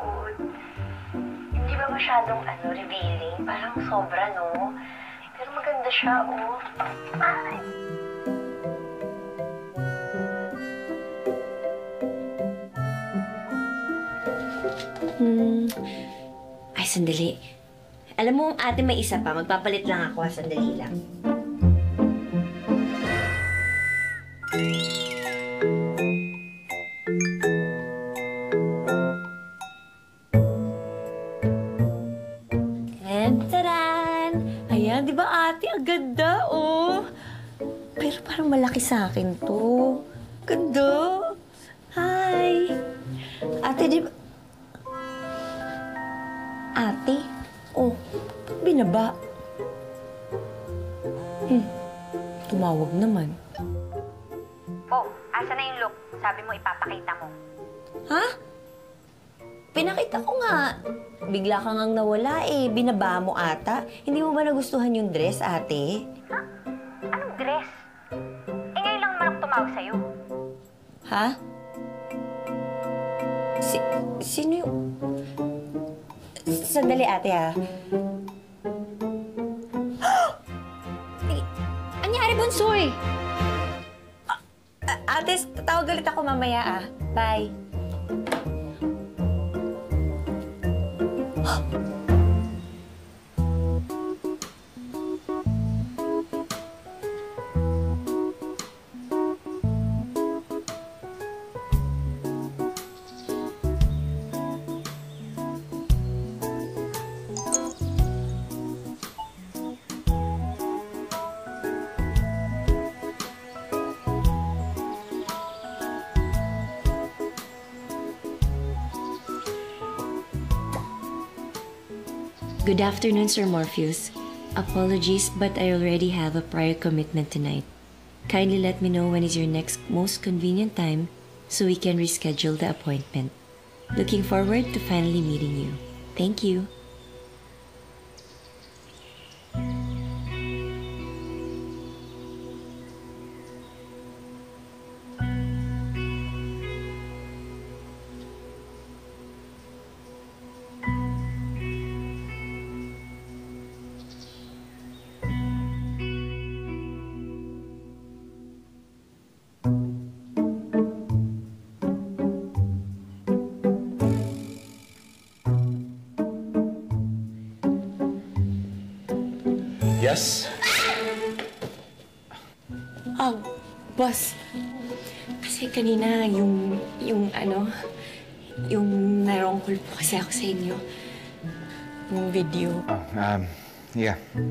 suot. Hindi ba masyadong revealing? Parang sobra, no? Pero maganda siya, oh. Ay. Ay, sandali. Alam mo, ate, may isa pa. Magpapalit lang ako, sandali lang. And taran! Ayan, di ba ate? Ang ganda, oh. Pero parang malaki sa akin to. Ganda. Hi. Ate, di ba? Ate? Oh, binaba. Tumawag naman. Oh, asa na yung look? Sabi mo ipapakita mo. Ha? Pinakita ko nga. Bigla ka ngang nawala eh. Binaba mo ata. Hindi mo ba nagustuhan yung dress, ate? Ha? Anong dress? Eh, ngayon lang naman ako tumawag sa'yo. Ha? Sino yung... Sandali, ate, ha? Anyari, Bunsoy? Ate, tawag ulit ako mamaya, ah. Bye. Good afternoon, Sir Morpheus. Apologies, but I already have a prior commitment tonight. Kindly let me know when is your next most convenient time so we can reschedule the appointment. Looking forward to finally meeting you. Thank you. Yes? Boss. Kasi kanina, yung narongkol po kasi ako sa inyo. Yung video. Yeah.